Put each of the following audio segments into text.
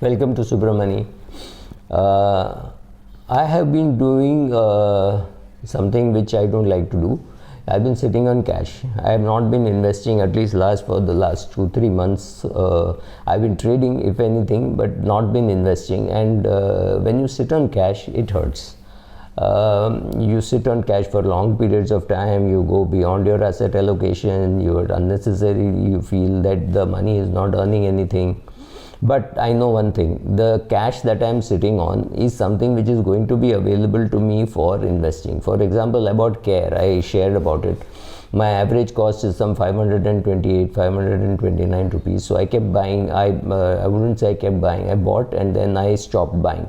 Welcome to Subramani. I have been doing something which I don't like to do. I've been sitting on cash. I have not been investing, at least for the last 2-3 months. I've been trading, if anything, but not been investing. And when you sit on cash, it hurts. You sit on cash for long periods of time, you go beyond your asset allocation, you are unnecessary, you feel that the money is not earning anything. But I know one thing, the cash that I am sitting on is something which is going to be available to me for investing. For example, about CARE, I shared about it. My average cost is some 528, 529 rupees. So I kept buying. I wouldn't say I kept buying. I bought and then I stopped buying.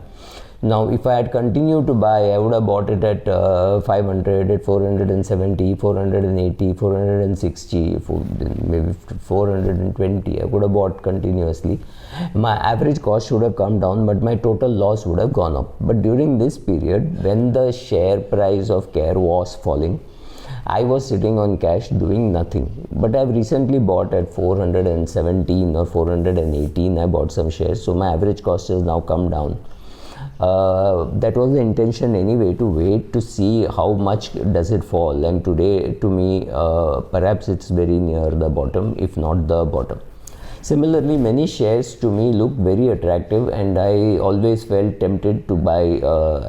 Now, if I had continued to buy, I would have bought it at 500, at 470, 480, 460, maybe 420. I could have bought continuously. My average cost should have come down, but my total loss would have gone up. But during this period, when the share price of CARE was falling, I was sitting on cash doing nothing. But I've recently bought at 417 or 418. I bought some shares, so my average cost has now come down. That was the intention anyway, to wait to see how much does it fall, and today to me perhaps it's very near the bottom, if not the bottom. Similarly, many shares to me look very attractive, and I always felt tempted to buy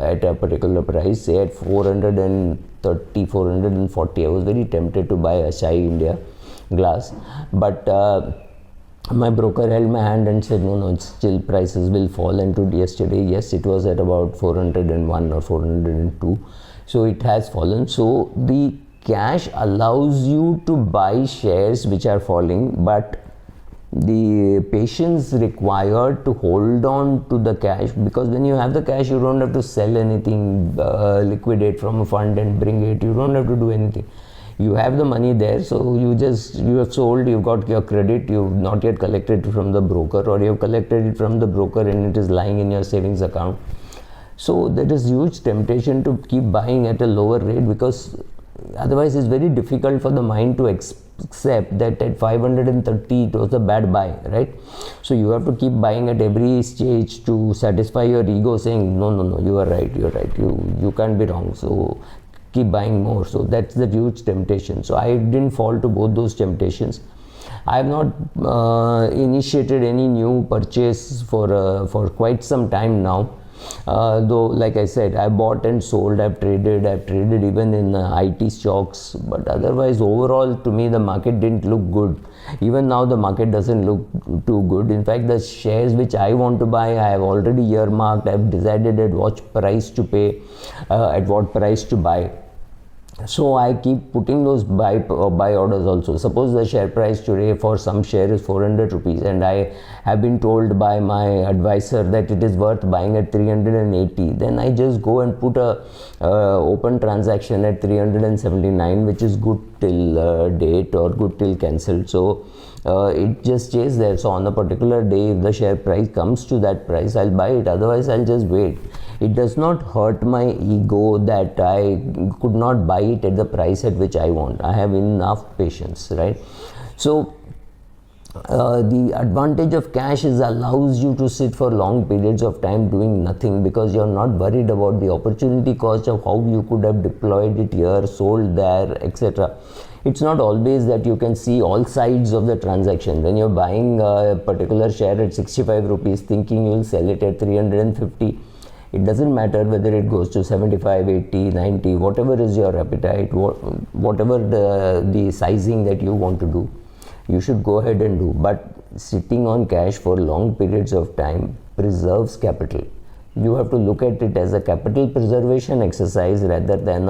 at a particular price, say at 430, 440. I was very tempted to buy Asahi India Glass, but my broker held my hand and said, no, still prices will fall. And yesterday, yes, it was at about 401 or 402. So it has fallen. So the cash allows you to buy shares which are falling, but the patience required to hold on to the cash, because when you have the cash, you don't have to sell anything, liquidate from a fund and bring it. You don't have to do anything. You have the money there, so you have sold, you've got your credit, you've not yet collected it from the broker, or you've collected it from the broker and it is lying in your savings account. So there is huge temptation to keep buying at a lower rate, because otherwise it's very difficult for the mind to accept that at 530 it was a bad buy, right? So you have to keep buying at every stage to satisfy your ego, saying no, you are right, you can't be wrong. So keep buying more. So that's the huge temptation. So I didn't fall to both those temptations. I have not initiated any new purchase for quite some time now. Though, like I said, I bought and sold, I've traded even in IT stocks, but otherwise overall to me the market didn't look good. Even now the market doesn't look too good. In fact, the shares which I want to buy, I have already earmarked. I've decided at what price to pay, at what price to buy. So I keep putting those buy orders also. Suppose the share price today for some share is 400 rupees, and I have been told by my advisor that it is worth buying at 380. Then I just go and put a open transaction at 379, which is good till date or good till cancelled. So it just stays there. So on a particular day, if the share price comes to that price, I'll buy it. Otherwise, I'll just wait. It does not hurt my ego that I could not buy it at the price at which I want. I have enough patience, right? So the advantage of cash is allows you to sit for long periods of time doing nothing, because you're not worried about the opportunity cost of how you could have deployed it here, sold there, etc. It's not always that you can see all sides of the transaction. When you're buying a particular share at 65 rupees thinking you'll sell it at 350, it doesn't matter whether it goes to 75, 80, 90, whatever is your appetite, whatever the sizing that you want to do, you should go ahead and do. But sitting on cash for long periods of time preserves capital. You have to look at it as a capital preservation exercise rather than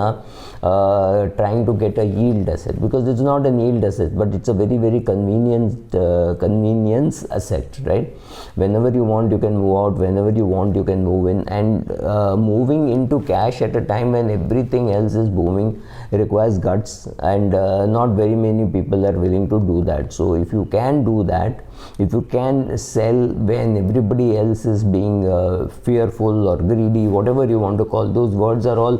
trying to get a yield asset, because it's not an yield asset, but it's a very, very convenient convenience asset, right? Whenever you want, you can move out. Whenever you want, you can move in. And moving into cash at a time when everything else is booming requires guts, and not very many people are willing to do that. So if you can do that, if you can sell when everybody else is being fearful or greedy, whatever you want to call, those words are all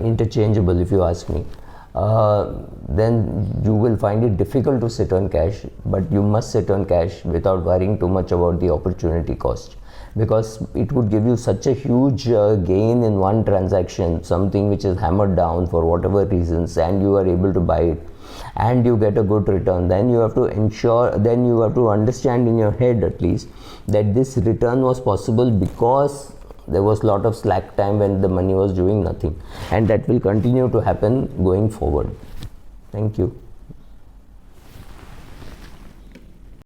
interchangeable if you ask me. then you will find it difficult to sit on cash, but you must sit on cash without worrying too much about the opportunity cost, because it would give you such a huge gain in one transaction, something which is hammered down for whatever reasons, and you are able to buy it and you get a good return. Then you have to understand in your head at least that this return was possible because there was a lot of slack time when the money was doing nothing, and that will continue to happen going forward. Thank you.